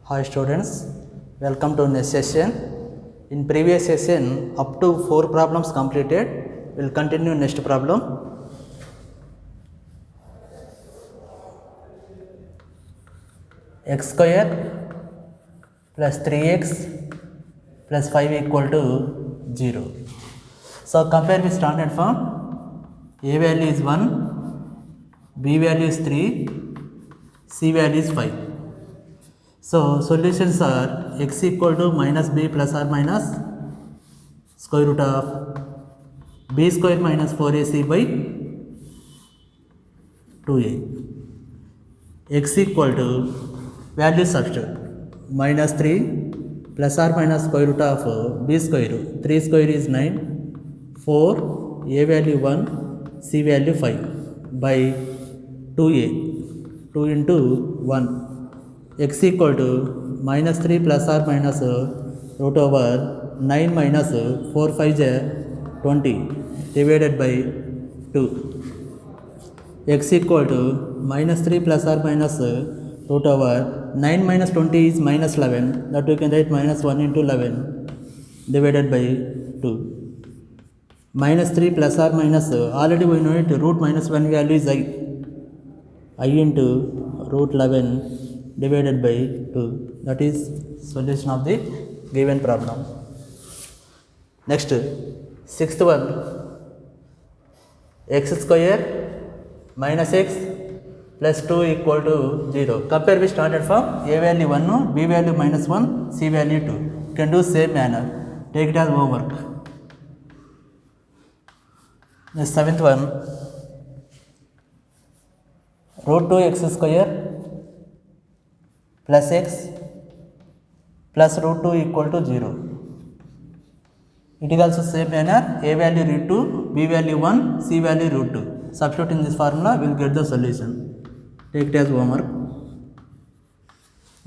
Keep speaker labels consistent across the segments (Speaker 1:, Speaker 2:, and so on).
Speaker 1: Hi students, welcome to next session. In previous session, up to 4 problems completed. We'll continue next problem. X square plus 3x plus 5 equal to 0. So compare with standard form. A value is 1, B value is 3, C value is 5. So solutions are x equal to minus b plus or minus square root of b square minus 4ac by 2a. X equal to value substitute minus 3 plus or minus square root of b square. 3 square is 9, 4, a value 1, c value 5 by 2a. 2 into 1. X equal to minus 3 plus or minus root over 9 minus 4 5 20 divided by 2. X equal to minus 3 plus or minus root over 9 minus 20 is minus 11, that we can write minus 1 into 11 divided by 2. Minus 3 plus or minus, already we know it, root minus 1 value is I into root 11 divided by 2. That is solution of the given problem. Next, sixth one, x square minus x plus 2 equal to 0. Compare with standard form. A value 1, B value minus 1, C value 2. You can do same manner. Take it as homework. The seventh one, root 2x square plus x plus root 2 equal to 0. It is also same manner. A value root 2, B value 1, C value root 2. Substitute in this formula, we will get the solution. Take it as homework.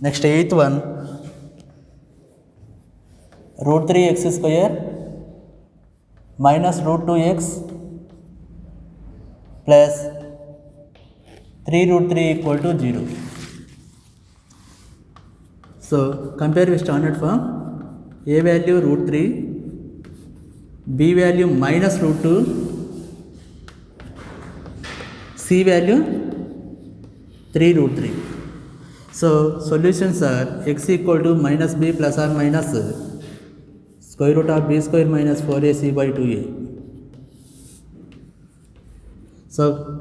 Speaker 1: Next, eighth one, root 3x square minus root 2x plus 3 root 3 equal to 0. So compare with standard form. A value root 3, B value minus root 2, C value 3 root 3. So solutions are x equal to minus b plus or minus square root of b square minus 4ac by 2a. So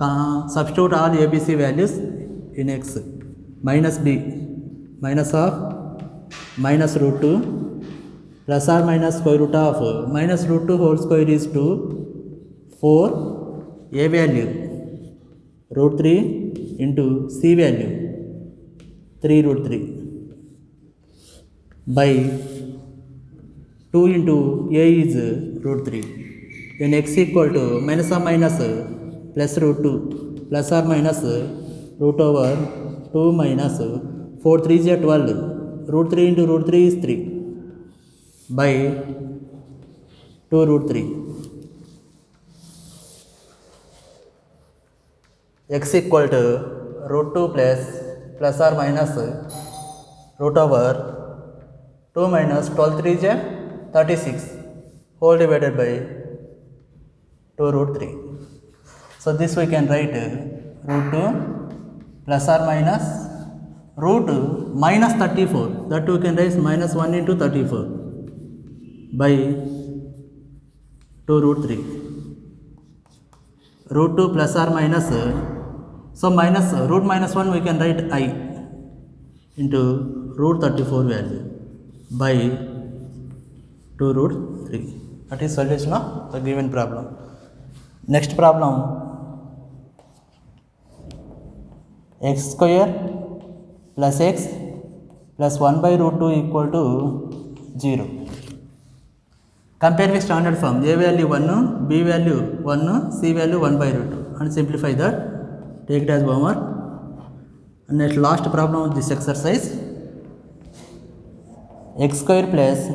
Speaker 1: substitute all ABC values in x. Minus b, minus of minus root 2 plus or minus square root of minus root 2 whole square is 2, 4, a value root 3 into c value 3 root 3 by 2 into a is root 3. Then x equal to minus or minus plus root 2 plus or minus root over 2 minus 4 3 is 12. Root 3 into root 3 is 3 by 2 root 3. X equal to root 2 plus or minus root over 2 minus 12 3 is 36 whole divided by 2 root 3. So this we can write root 2 plus or minus root minus 34, that we can write minus 1 into 34 by 2 root 3. Root 2 plus or minus, so minus root minus 1 we can write I into root 34 value by 2 root 3. That is solution of the given problem. Next problem, x square plus x plus 1 by root 2 equal to 0. Compare with standard form. A value 1, B value 1, C value 1 by root 2. And simplify that. Take it as homework. And next last problem of this exercise. X square plus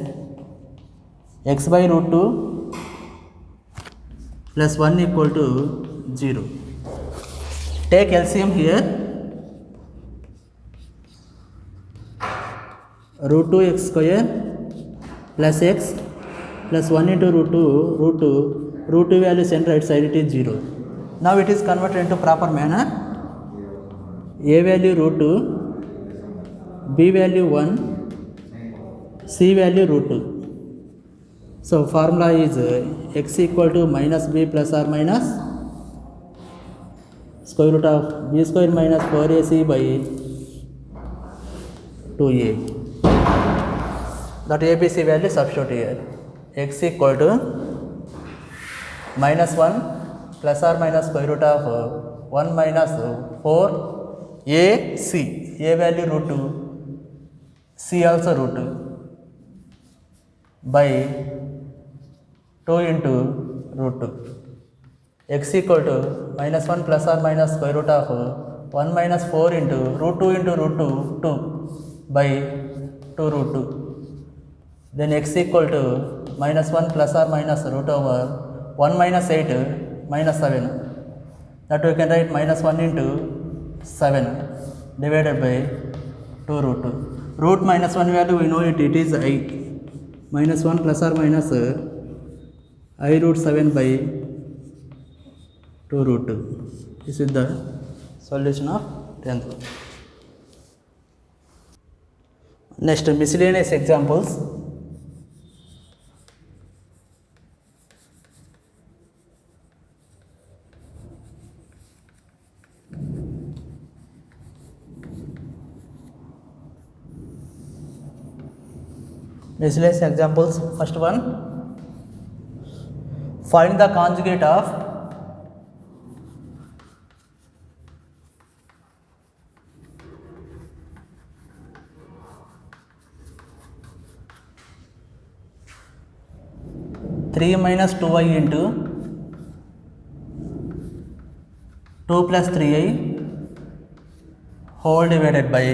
Speaker 1: x by root 2 plus 1 equal to 0. Take LCM here. root 2x square plus x plus 1 into root 2 value send right side, it is 0. Now it is converted into proper manner. A value root 2, b value 1, c value root 2. So formula is x equal to minus b plus or minus square root of b square minus 4ac by 2a. That ABC value substitute here. X equal to minus 1 plus or minus square root of 1 minus 4 a c. A value root 2, c also root 2 by 2 into root 2. X equal to minus 1 plus or minus square root of 1 minus 4 into root 2 into root 2, 2 by 2 root 2. Then x equal to minus 1 plus or minus root over 1 minus 8 minus 7. That we can write minus 1 into 7 divided by 2 root 2. Root minus 1 value we know it is I. Minus 1 plus or minus I root 7 by 2 root 2. This is the solution of 10th one. Next, miscellaneous examples. Miscellaneous examples. First one, find the conjugate of three minus 2i into 2 plus 3i whole divided by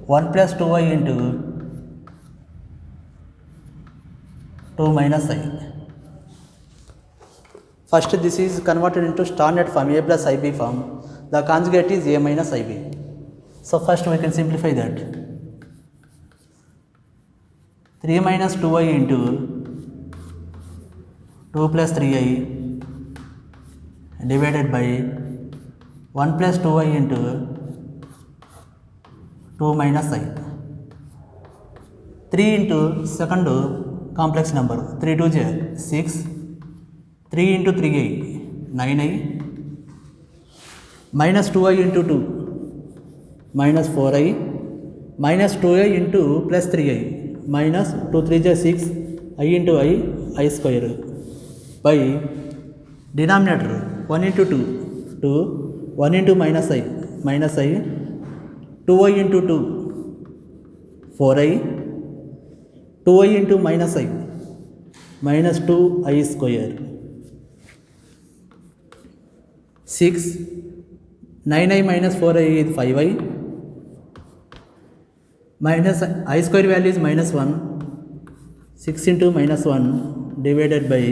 Speaker 1: 1 plus 2i into 2 minus I. First, this is converted into standard form, a plus ib form. The conjugate is a minus ib. So first we can simplify that. 3 minus 2i into 2 plus 3i divided by 1 plus 2i into 2 minus I. 3 into second complex number, 3 2 6, 3 into 3i 9i, minus 2i into 2 minus 4i, minus 2i into plus 3i minus 2 3 6, I into I square by denominator 1 into 2, 1 into minus I, 2i into 2, 4i, 2i into minus I, minus 2i square, 6, 9i minus 4i is 5i, minus I square value is minus 1, 6 into minus 1 divided by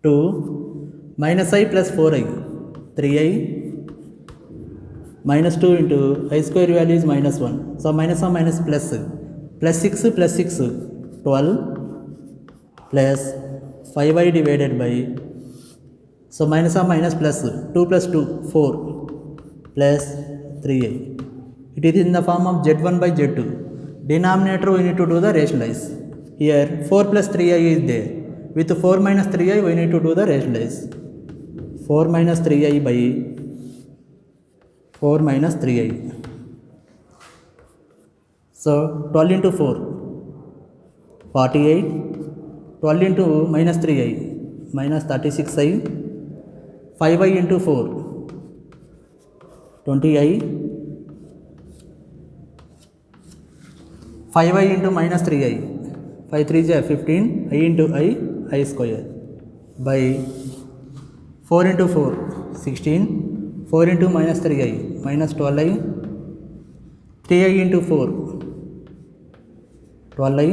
Speaker 1: 2, minus I plus 4i, 3i, minus 2 into I square value is minus 1. So minus 1 minus plus 6 plus 6, 12 plus 5i divided by, so minus 1 minus plus 2 plus 2, 4 plus 3i. It is in the form of z1 by z2. Denominator we need to do the rationalize. Here 4 plus 3i is there. With 4 minus 3i we need to do the rationalize. 4 minus 3i by 4 minus 3i. So 12 into 4, 48, 12 into minus 3i, minus 36i, 5i into 4, 20i, 5i into minus 3i, 5 3 is 15, I into I square by 4 into 4, 16, 4 into minus 3i, minus 12i, 3i into 4, 12i,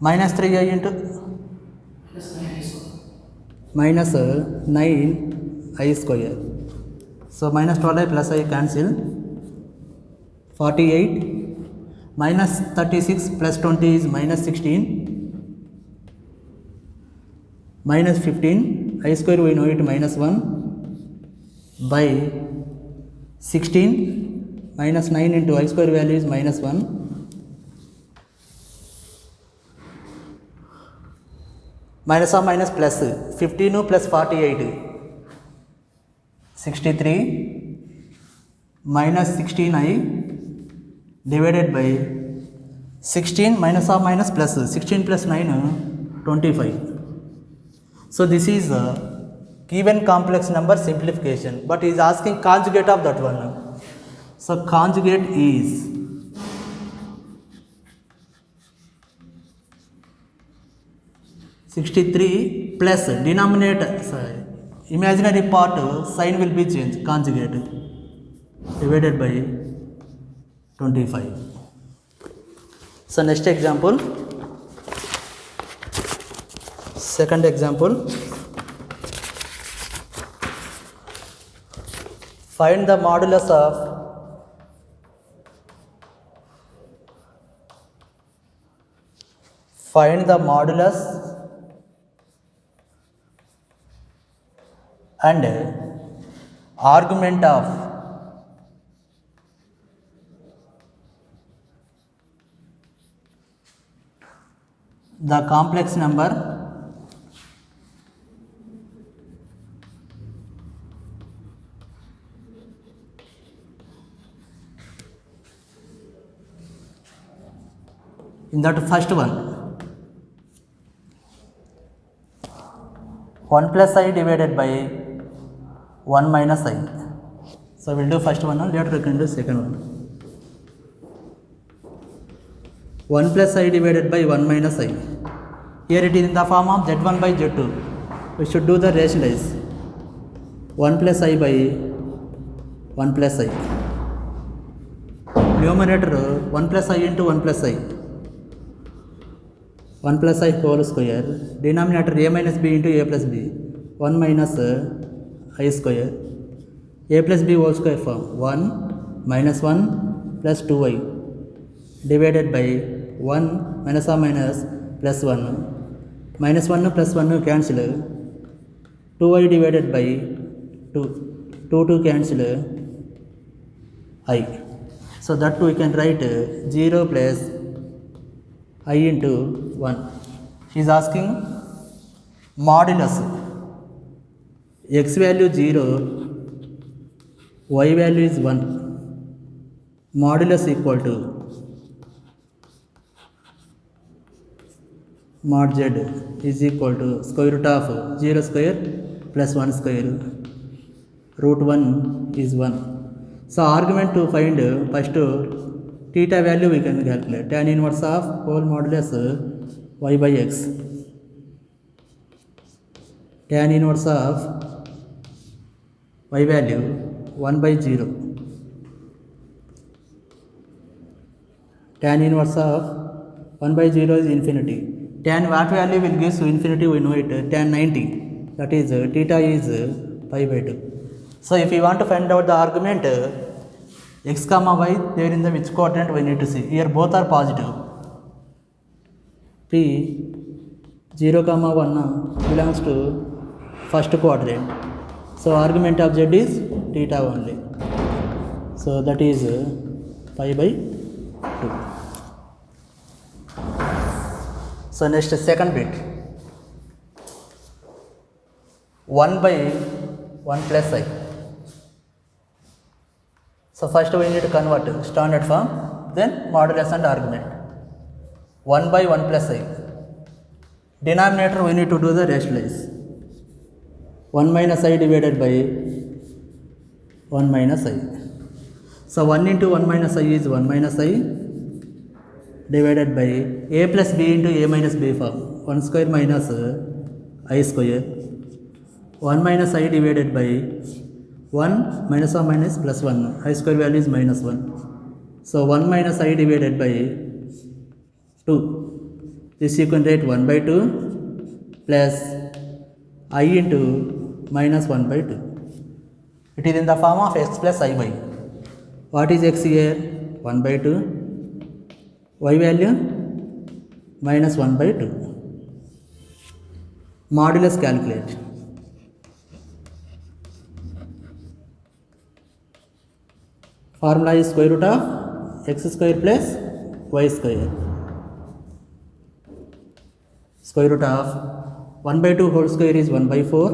Speaker 1: minus 3i into minus 9i square So minus 12i plus I cancel. 48 minus 36 plus 20 is minus 16 minus 15 I square we know it minus 1 by 16 minus 9 into I square value is minus 1 minus or minus plus 15 plus 48 63 minus 16i divided by 16 minus or minus plus 16 plus 9 25. So this is a given complex number simplification, but he is asking conjugate of that one. So conjugate is (63) plus denominator, sorry, imaginary part sign will be changed, conjugate divided by 25. So next example, second example, find the modulus of and argument of the complex number in that first one 1 plus I divided by 1 minus I. So we'll do first one, later we can do second one. 1 plus I divided by 1 minus I. Here it is in the form of Z1 by Z2. We should do the rationalize. 1 plus I by 1 plus I. Numerator 1 plus I into 1 plus I. 1 plus I whole square. Denominator a minus b into a plus b. 1 minus I square. A plus b whole square form. 1 minus 1 plus 2i divided by 1 minus or minus plus 1. Minus 1 plus 1 cancel. 2i divided by 2. 2 to cancel I. So that we can write 0 plus I into 1. He is asking modulus x value 0, y value is 1. Modulus equal to mod z is equal to square root of 0 square plus 1 square. Root 1 is 1. So argument to find first theta value we can calculate. Tan inverse of whole modulus y by x. Tan inverse of y value 1 by 0. Tan inverse of 1 by 0 is infinity. Tan what value will give to infinity, we know it, tan 90. That is theta is pi by 2. So if you want to find out the argument x comma y, there in the which quadrant we need to see. Here both are positive. P 0 comma 1 belongs to first quadrant. So argument of z is theta only. So that is pi by 2. So next second bit. 1 by 1 plus I. So first we need to convert standard form, then modulus and argument. 1 by 1 plus I. Denominator we need to do the rationalize. 1 minus I divided by 1 minus I. So 1 into 1 minus I is 1 minus I divided by a plus b into a minus b form. 1 square minus I square. 1 minus I divided by 1 minus or minus plus 1. I square value is minus 1. So 1 minus I divided by 2. This you can write 1 by 2 plus I into minus 1 by 2. It is in the form of x plus iy. What is x here? 1 by 2. Y value minus 1 by 2. Modulus calculate. Formula is square root of x square plus y square. Square root of 1 by 2 whole square is 1 by 4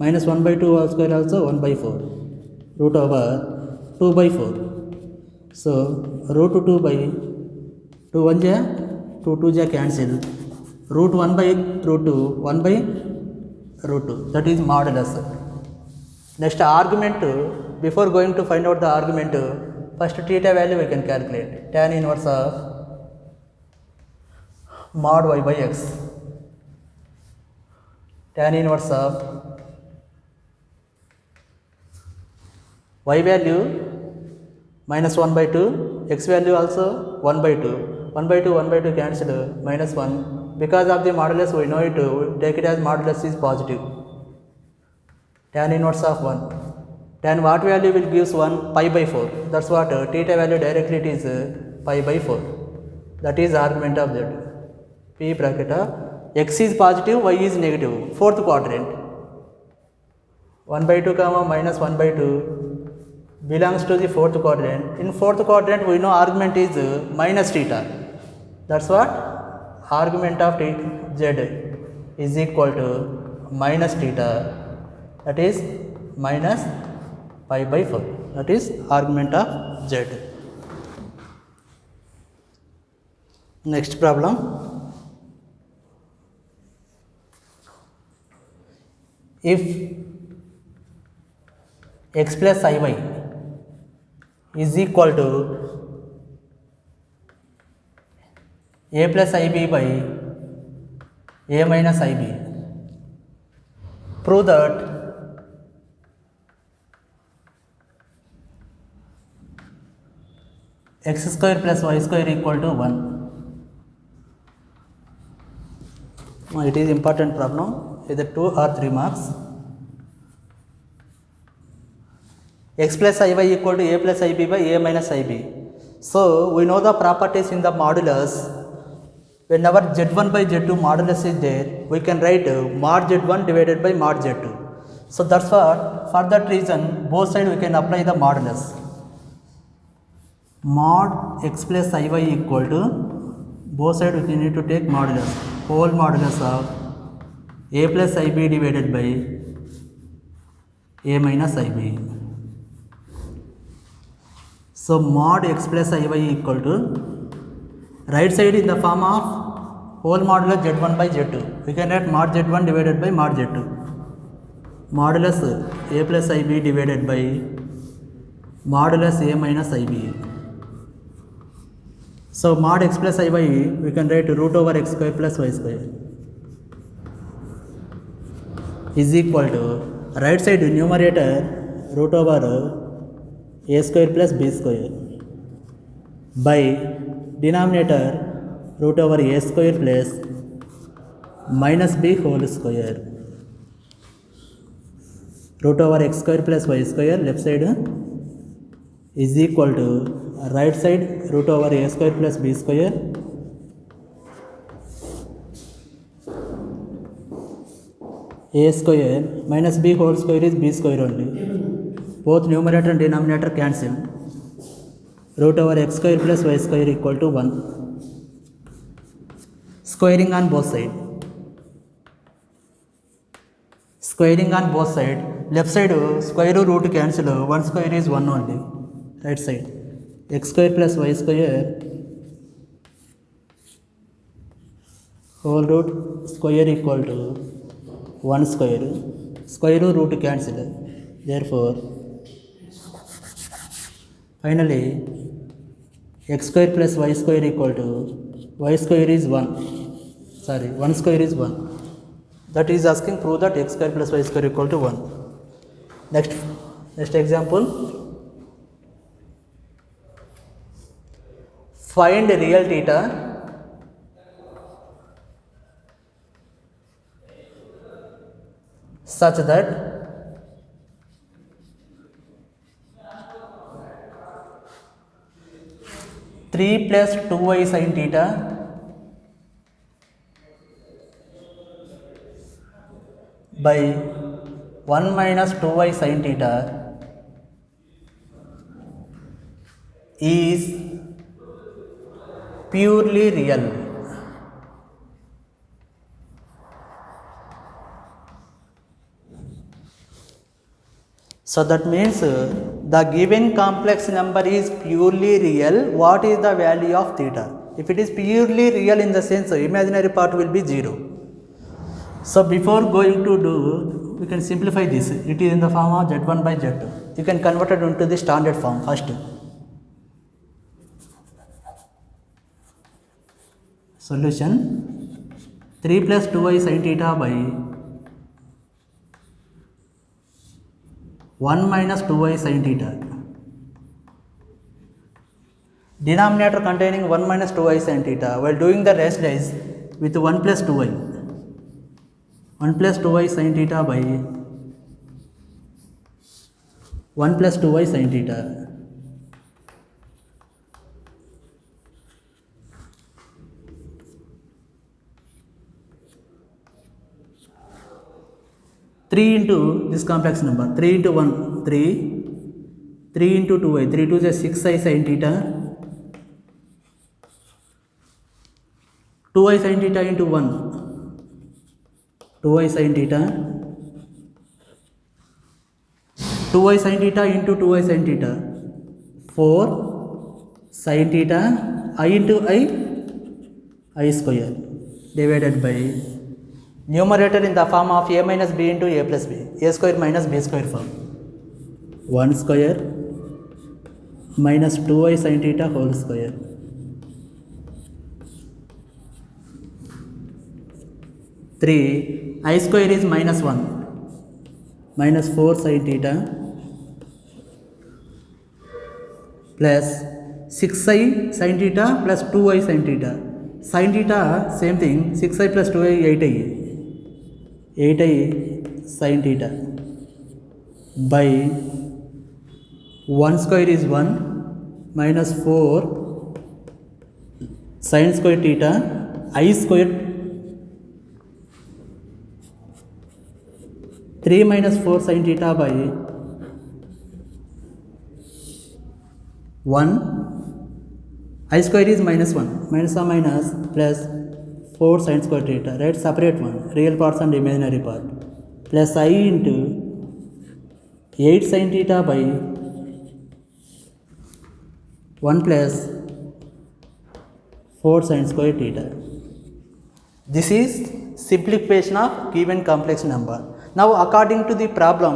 Speaker 1: minus 1 by 2 whole square also 1 by 4. Root over 2 by 4. So root 2 by 2 1 ja 2 2 ja cancel. Root 1 by root 2 1 by root 2. That is modulus. Next argument, before going to find out the argument, first theta value we can calculate. Tan inverse of mod y by x. Tan inverse of y value minus 1 by 2, x value also 1 by 2. 1 by 2, 1 by 2 cancelled, minus 1. Because of the modulus we know it, we take it as modulus is positive. Tan inverse of 1. Tan what value will gives 1? Pi by 4. That's what theta value directly it is pi by 4. That is argument of that. P bracket of x is positive, y is negative. Fourth quadrant. 1 by 2 comma minus 1 by 2 belongs to the fourth quadrant. In fourth quadrant we know argument is minus theta. That's what argument of z is equal to minus theta. That is minus pi by 4. That is argument of z. Next problem. If x plus iy is equal to a plus ib by a minus ib, prove that x square plus y square equal to 1. It is important problem, either 2 or 3 marks. X plus iy equal to a plus ib by a minus ib. So we know the properties in the modulus. Whenever z1 by z2 modulus is there, we can write mod z1 divided by mod z2. So that's what, for that reason, both sides we can apply the modulus. Mod x plus iy equal to, both sides we need to take modulus, whole modulus of a plus ib divided by a minus ib. So mod x plus iy equal to, right side in the form of whole modulus z1 by z2. We can write mod z1 divided by mod z2. Modulus a plus ib divided by modulus a minus ib. So mod x plus iy we can write root over x square plus y square is equal to, right side numerator root over a square plus b square by denominator root over a square plus minus b whole square. Root over x square plus y square left side is equal to right side root over a square plus b square a square minus b whole square is b square only. Both numerator and denominator cancel. Root over x square plus y square equal to 1. Squaring on both sides. Squaring on both sides. Left side square root cancel. 1 square is 1 only. Right side. X square plus y square whole root square equal to 1 square. Square root cancel. Therefore, finally, x square plus y square equal to y square is 1. Sorry, 1 square is 1. That is asking prove that x square plus y square equal to 1. Next example. Find real theta such that 3 plus 2y sin theta by 1 minus 2y sin theta is purely real. So that means the given complex number is purely real. What is the value of theta? If it is purely real, in the sense imaginary part will be 0. So before going to do, we can simplify this. It is in the form of z1 by z2. You can convert it into the standard form first. Solution: 3 plus 2y sin theta by 1 minus 2y sin theta. Denominator containing 1 minus 2y sin theta. While doing the rest is with 1 plus 2y. 1 plus 2y sin theta by 1 plus 2y sin theta. Three into this complex number. 3 into 1, 3. 3 into 2y. 3 to the 6i sin theta. 2y sin theta into 1. 2y sin theta. 2y sin theta into 2y sin theta. 4 sin theta. I into I square divided by numerator in the form of a minus b into a plus b. A square minus b square form. 1 square minus 2y sin theta whole square. 3 I square is minus 1 minus 4 sin theta plus 6i sin theta plus 2y sin theta. Sin theta same thing, 6i plus 2i 8i. 8i sin theta by 1 square is 1 minus 4 sin square theta I square 3 minus 4 sin theta by 1 I square is minus 1 minus or minus plus 4 sin square theta, right? Separate one, real parts and imaginary part, plus I into 8 sin theta by 1 plus 4 sin square theta. This is simplification of given complex number. Now according to the problem,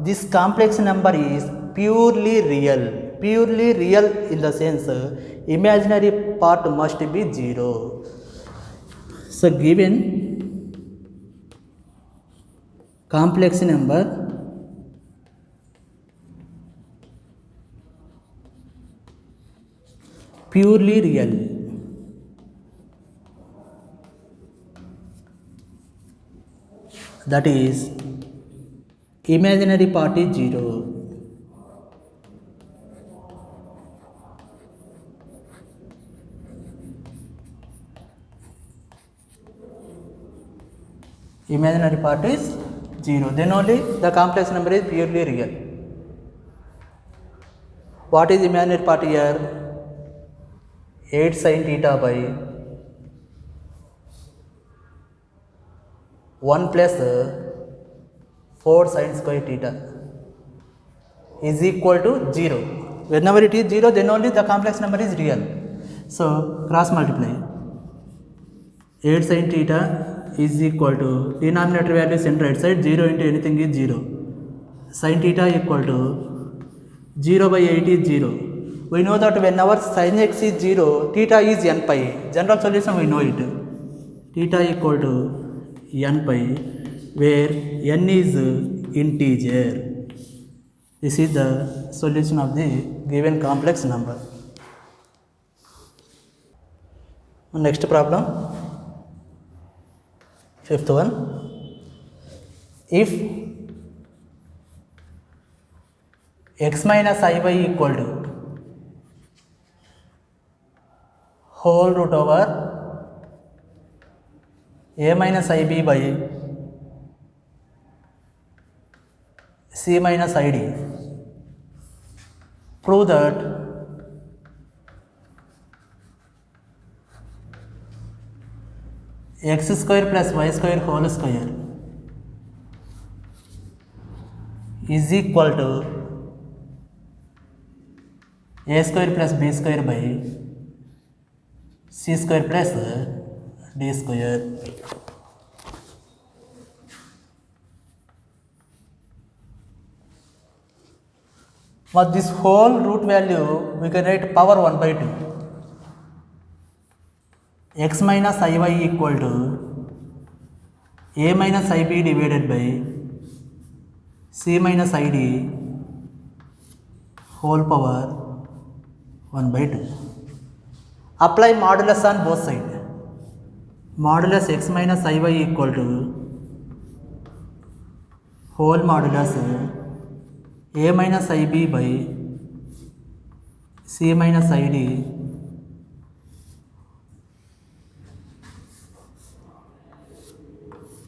Speaker 1: this complex number is purely real. Purely real in the sense imaginary part must be 0. So given complex number purely real, that is imaginary part is 0. Imaginary part is 0, then only the complex number is purely real. What is imaginary part here? 8 sin theta by 1 plus 4 sin square theta is equal to 0. Whenever it is 0, then only the complex number is real. So cross multiply. 8 sin theta is equal to denominator value is in right side, 0 into anything is 0. Sin theta equal to 0 by 8 is 0. We know that whenever sin x is 0, theta is n pi. General solution we know it. Theta equal to n pi, where n is integer. This is the solution of the given complex number. Next problem, fifth one. If x minus iy equal to whole root over a minus ib by c minus id. Prove that x square plus y square whole square is equal to a square plus b square by c square plus d square. For this whole root value we can write power 1 by 2. X minus iy equal to a minus ib divided by c minus id whole power 1 by 2. Apply modulus on both sides. Modulus x minus iy equal to whole modulus a minus ib by c minus id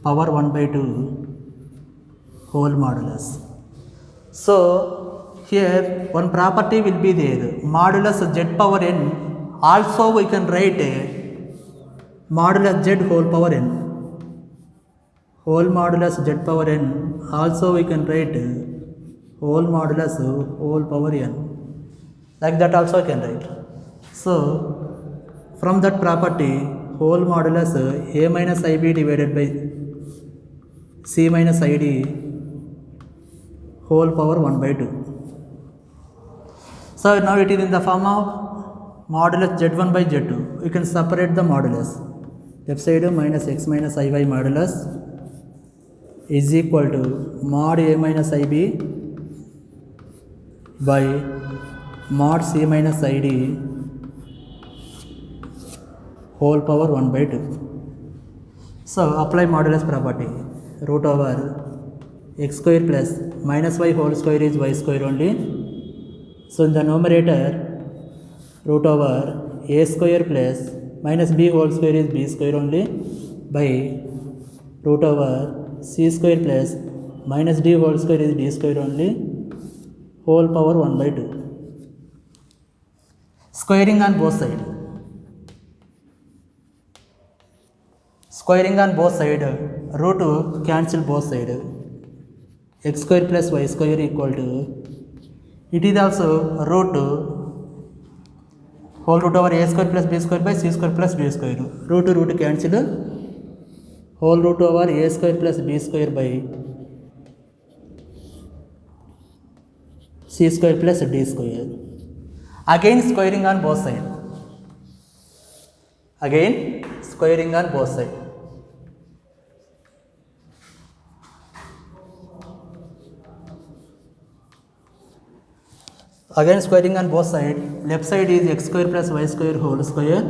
Speaker 1: power 1 by 2 whole modulus. So here one property will be there, modulus z power n. Also we can write a modulus z whole power n. Whole modulus z power n. Also we can write whole modulus whole power n. Like that also I can write. So from that property, whole modulus a minus ib divided by c minus id whole power 1 by 2. So now it is in the form of modulus z1 by z2. We can separate the modulus. Left side minus x minus iy modulus is equal to mod a minus ib by mod c minus id whole power 1 by 2. So apply modulus property. Root over x square plus minus y whole square is y square only. So in the numerator, root over a square plus minus b whole square is b square only by root over c square plus minus d whole square is d square only whole power 1 by 2. Squaring on both sides. Squaring on both sides, root cancel both sides. X square plus y square equal to, it is also root whole root over a square plus b square by c square plus d square. Root cancel, whole root over a square plus b square by c square plus d square. Again squaring on both sides. Again squaring on both sides. Again squaring on both sides. Left side is x square plus y square whole square.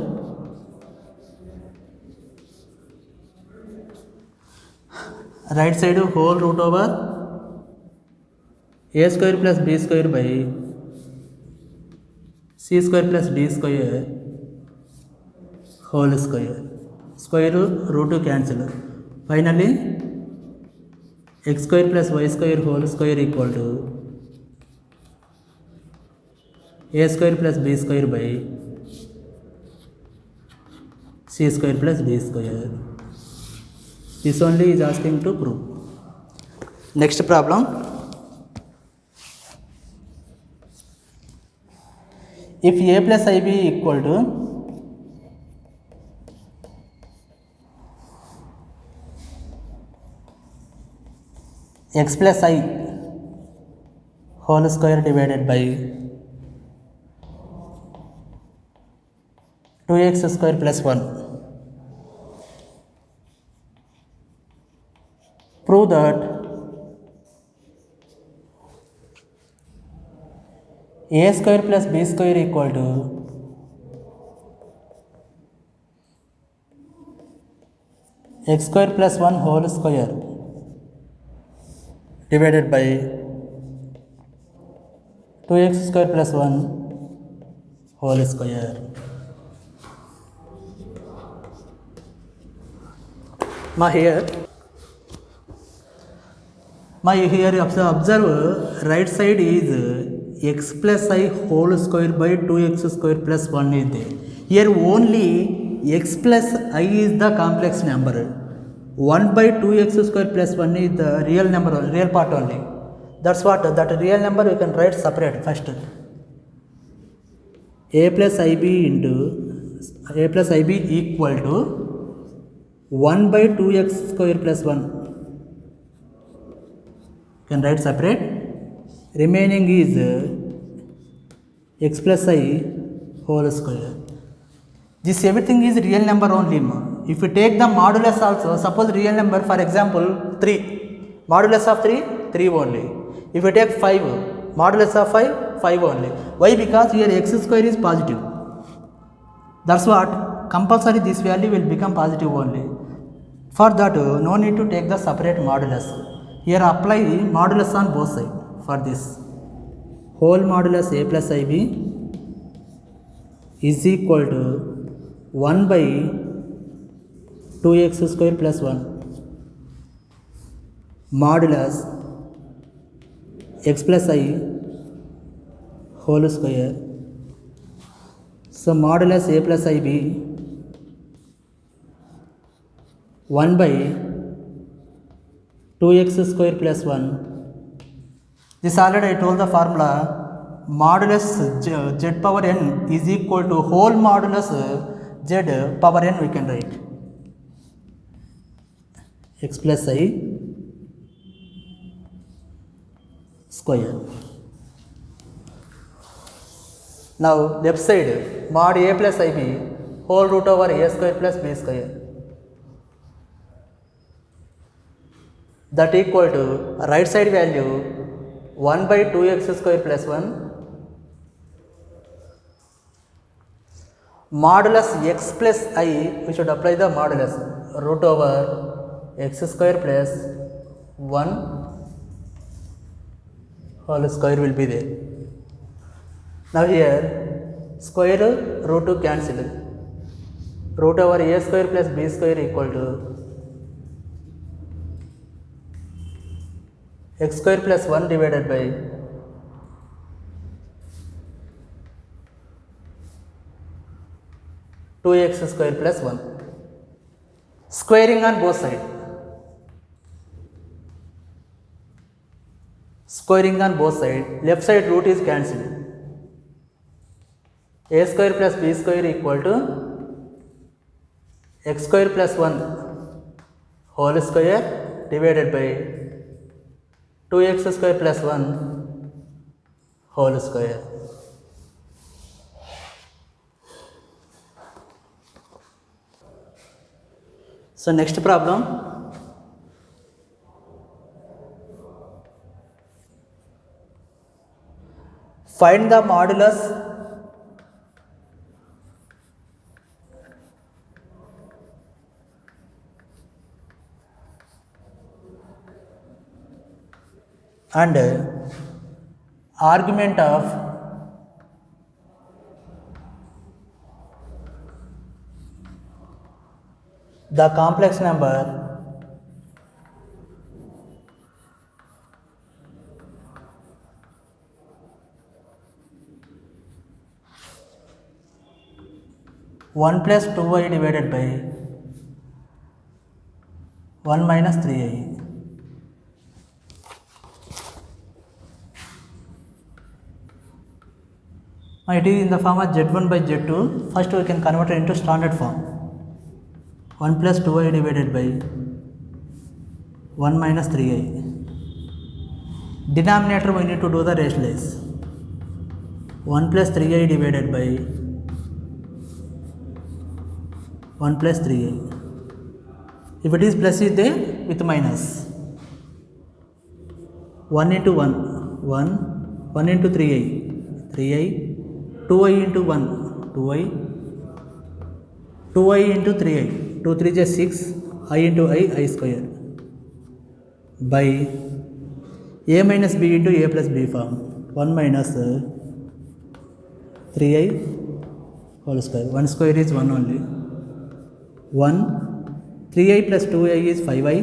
Speaker 1: Right side whole root over a square plus b square by c square plus d square whole square. Square root cancel. Finally x square plus y square whole square equal to a square plus b square by c square plus d square. This only is asking to prove. Next problem. If a plus ib equal to x plus I whole square divided by 2x square plus 1. Prove that a square plus b square equal to x square plus 1 whole square divided by 2x square plus 1 whole square. Now here observe right side is x plus I whole square by 2x square plus 1 is there. Here only x plus I is the complex number. 1 by 2x square plus 1 is the real number, real part only. That's what, that real number we can write separate first. A plus IB equal to 1 by 2x square plus 1. Can write separate. Remaining is x plus I whole square. This everything is real number only. If you take the modulus also, suppose real number, for example 3, modulus of 3 only. If you take 5, modulus of 5 only. Why? Because here x square is positive. That's what, compulsory this value will become positive only. For that no need to take the separate modulus. Here apply modulus on both sides for this. Whole modulus A plus IB is equal to 1 by 2x square plus 1 modulus x plus I whole square. So modulus A plus IB 1 by 2x square plus 1. This already I told the formula. Modulus z power n is equal to whole modulus z power n we can write. X plus I square. Now left side mod A plus IB whole root over A square plus B square. That equal to right side value 1 by 2x square plus 1 modulus x plus I, we should apply the modulus root over x square plus 1 whole square will be there. Now here square root to cancel, root over A square plus B square equal to x square plus 1 divided by 2x square plus 1. Squaring on both sides. Squaring on both sides. Left side root is cancelled. A square plus B square equal to x square plus 1 whole square divided by 2x square plus 1 whole square. So next problem, find the modulus and argument of the complex number one plus 2i divided by 1 minus 3i. It is in the form of z1 by z2. First we can convert it into standard form. 1 plus 2i divided by 1 minus 3i. Denominator we need to do the rationalize. 1 plus 3i divided by 1 plus 3i. If it is plus is there with minus. 1 into 1, 1, 1 into 3i, 3i, 2i into 1, 2i, 2i into 3i, 2 3 is 6, I into I square, by a minus b into a plus b form, 1 minus 3i whole square, 1 square is 1 only, 1 3i plus 2i is 5i,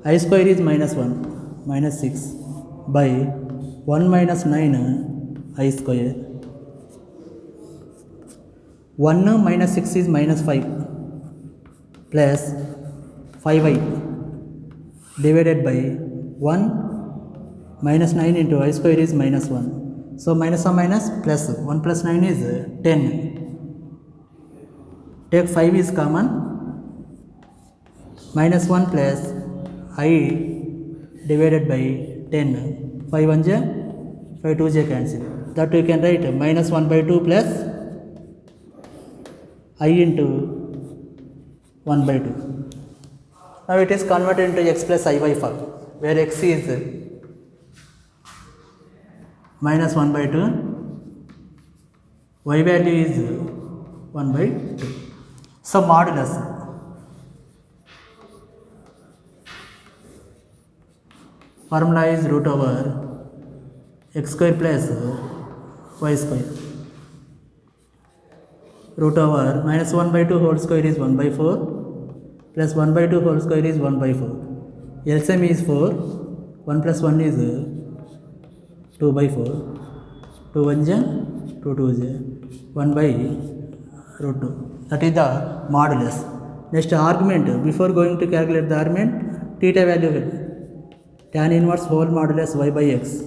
Speaker 1: I square is minus 1, minus 6 by 1 minus 9 I square. 1 minus 6 is minus 5 plus 5i divided by 1 minus 9 into I square is minus 1. So minus or minus plus 1 plus 9 is 10. Take 5 is common. Minus 1 plus I divided by 10. 5 1 j, 5 2 j cancel. That we can write minus 1 by 2 plus I into 1 by 2. Now it is converted into x plus I by form, where x is minus 1 by 2, y value is 1 by 2. So modulus formula is root over x square plus y square. Root over minus 1 by 2 whole square is 1 by 4 plus 1 by 2 whole square is 1 by 4. LCM is 4. 1 plus 1 is 2 by 4. 2 1 j, 2 2 j, 1 by root 2. That is the modulus. Next argument, before going to calculate the argument, theta value will tan inverse whole modulus y by x.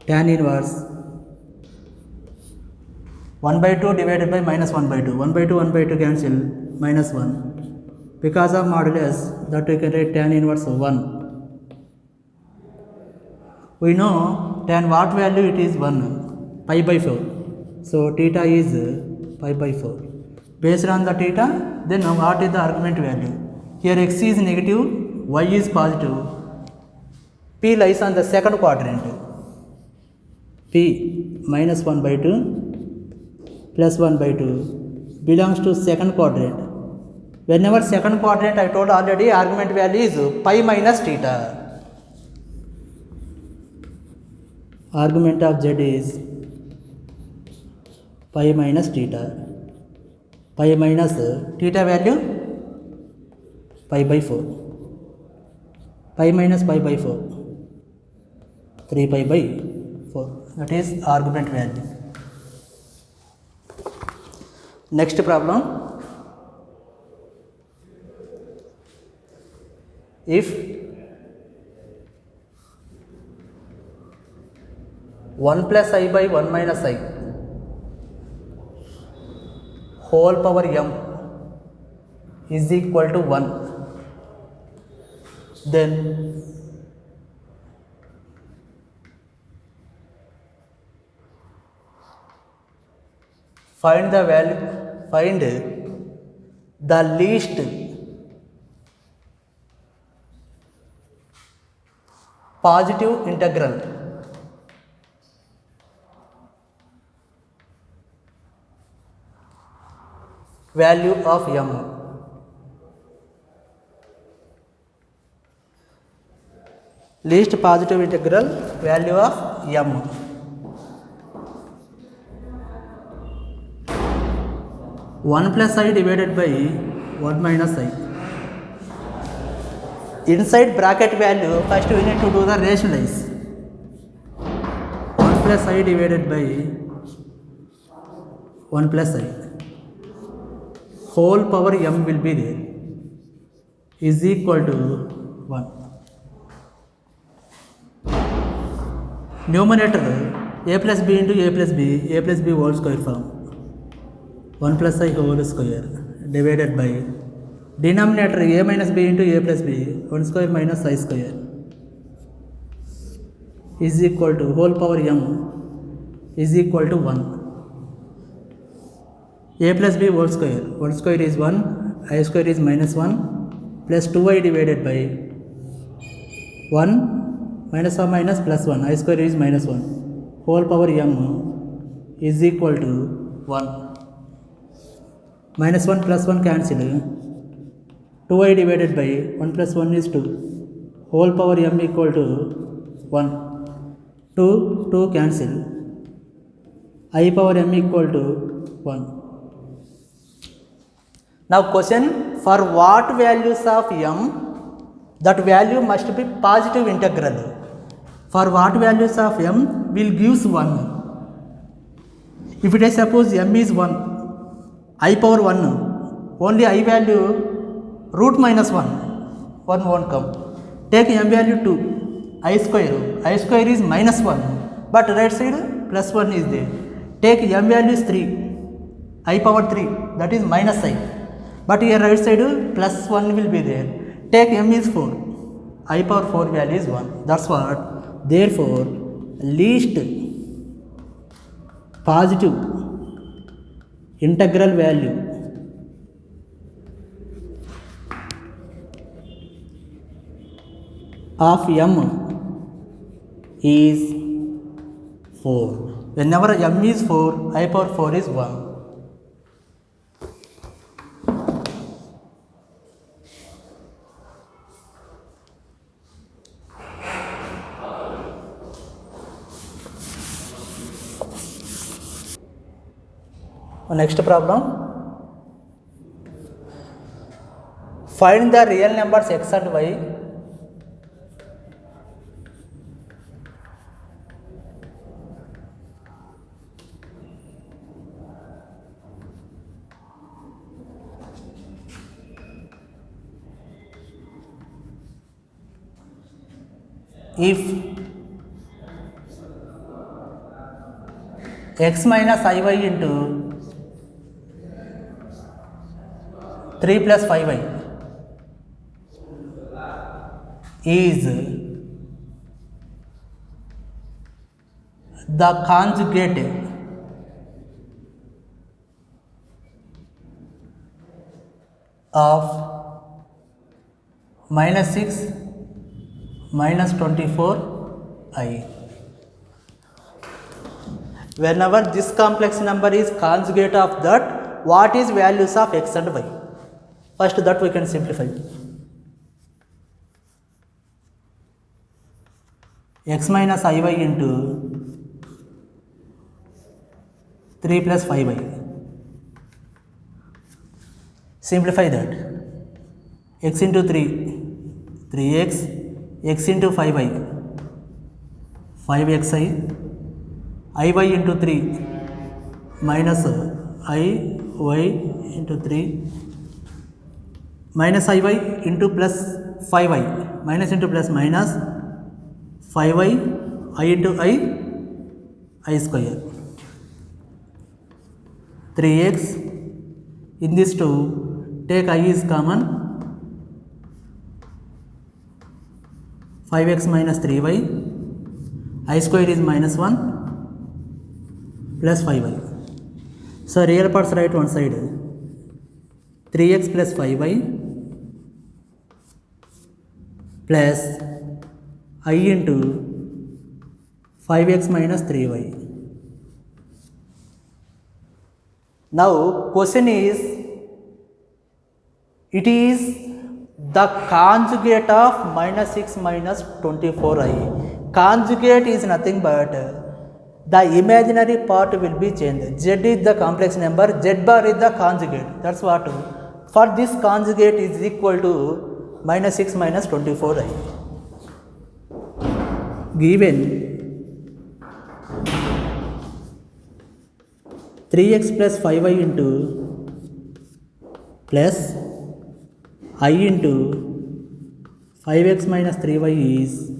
Speaker 1: Tan inverse 1 by 2 divided by minus 1 by 2. 1 by 2, 1 by 2 cancel, minus 1. Because of modulus, that we can write tan inverse 1. We know tan what value it is 1, pi by 4. So theta is pi by 4. Based on the theta, then what is the argument value? Here x is negative, y is positive. P lies on the second quadrant. P minus 1 by 2 plus 1 by 2 belongs to second quadrant. Whenever second quadrant, I told already, argument value is pi minus theta. Argument of z is pi minus theta. Pi minus theta value pi by 4. Pi minus pi by 4. 3 pi by 4. That is argument value. Next problem. If 1 plus I by 1 minus I whole power m is equal to 1, then find the least positive integral value of m. Least positive integral value of m. One plus I divided by 1 minus I. Inside bracket value, first we need to do the rationalize. 1 plus I divided by 1 plus I. Whole power m will be there, is equal to 1. Numerator a plus b into a plus b whole square form. 1 plus I whole square divided by denominator a minus b into a plus b 1 square minus I square is equal to whole power m is equal to 1. A plus b whole square, 1 square is 1, I square is minus 1 plus 2i divided by 1 minus or minus plus 1, I square is minus 1, whole power m is equal to 1. Minus 1 plus 1 cancel, 2i divided by 1 plus 1 is 2, whole power m equal to 1. 2 cancel, I power m equal to 1. Now question, for what values of m that value must be positive integral. For what values of m will gives 1. If it is suppose m is 1, I power 1, only I value root minus 1 won't come. Take m value 2, I square is minus 1, but right side plus 1 is there. Take m value is 3, I power 3, that is minus I, but here right side plus 1 will be there. Take m is 4, I power 4 value is 1. That's what. Therefore least positive integral value of m is 4. Whenever m is 4, I power 4 is 1. Next problem, find the real numbers x and y if x minus iy into 3 plus 5y is the conjugate of minus 6 minus 24i. Whenever this complex number is conjugate of that, what is values of x and y? First that we can simplify. X minus iy into 3 plus 5y. Simplify that. X into 3, 3x, x into 5y, 5xi, iy into 3 minus iy into 3 minus iy into plus 5y, minus into plus minus 5y, I into I square, 3x, in this 2 take I is common, 5x minus 3y, I square is minus 1 plus 5y. So real parts write one side, 3x plus 5y plus I into 5x minus 3y. Now question is, it is the conjugate of minus 6 minus 24i. Conjugate is nothing but the imaginary part will be changed. Z is the complex number, Z bar is the conjugate. That's what. For this conjugate is equal to minus 6 minus 24i. Given 3x plus 5y into plus I into 5x minus 3y is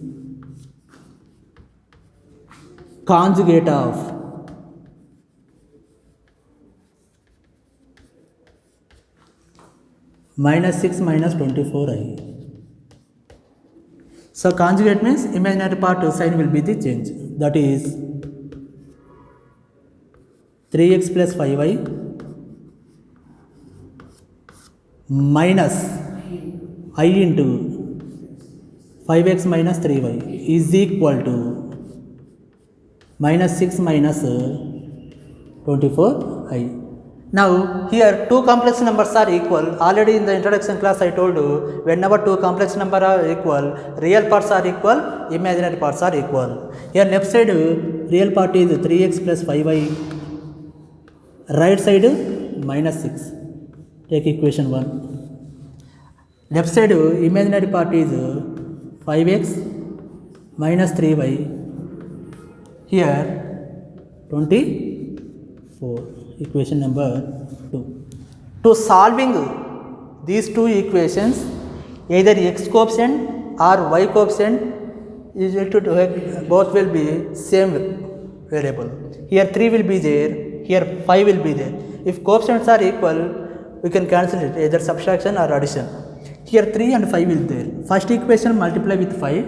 Speaker 1: conjugate of minus 6 minus 24i. So conjugate means imaginary part sign will be the change. That is 3x plus 5y minus I into 5x minus 3y is equal to minus 6 minus 24i. Now here two complex numbers are equal. Already in the introduction class I told you, whenever two complex numbers are equal, real parts are equal, imaginary parts are equal. Here left side real part is 3x plus 5y, right side minus 6. Take equation 1. Left side imaginary part is 5x minus 3y. Here 24. Equation number 2. To solving these two equations, either x coefficient or y coefficient is equal to both will be same variable. Here 3 will be there, here 5 will be there. If coefficients are equal, we can cancel it, either subtraction or addition. Here 3 and 5 will there. First equation multiply with 5,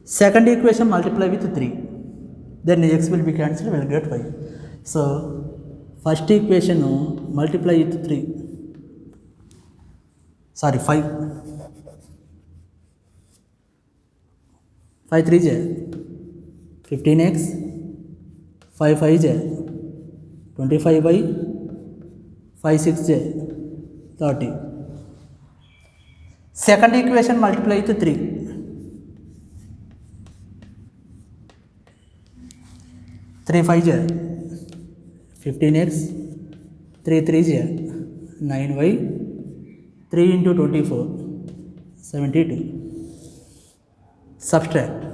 Speaker 1: second equation multiply with 3. Then x will be cancelled, we will get y. So first equation multiply with 3. Sorry, 5. 5 3 is 15x, 5 5 is 25y, 5 6 is 30. Second equation multiply with 3. 3 5 is 15x, 3 3 is 9y, 3 into 24, 72. Subtract.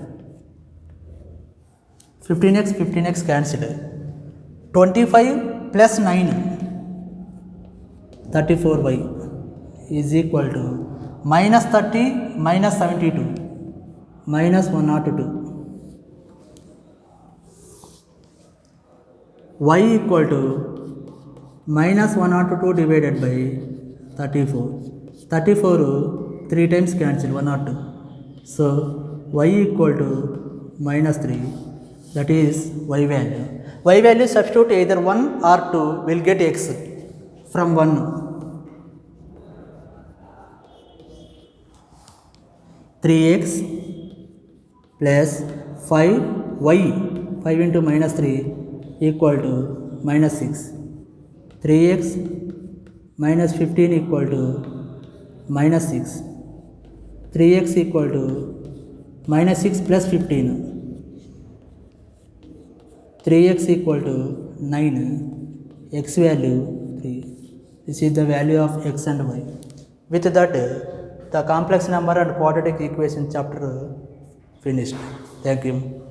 Speaker 1: 15x cancelled. 25 plus 9, 34y is equal to minus 30 minus 72, minus 102. Y equal to minus 102 divided by 34. 34 3 times cancel, 102. So y equal to minus 3, that is y value. Y value substitute either 1 or 2, will get x from 1. 3x plus 5y, 5 into minus 3 equal to minus 6. 3x minus 15 equal to minus 6. 3x equal to minus 6 plus 15. 3x equal to 9. X value 3. This is the value of x and y. With that, the complex number and quadratic equation chapter finished. Thank you.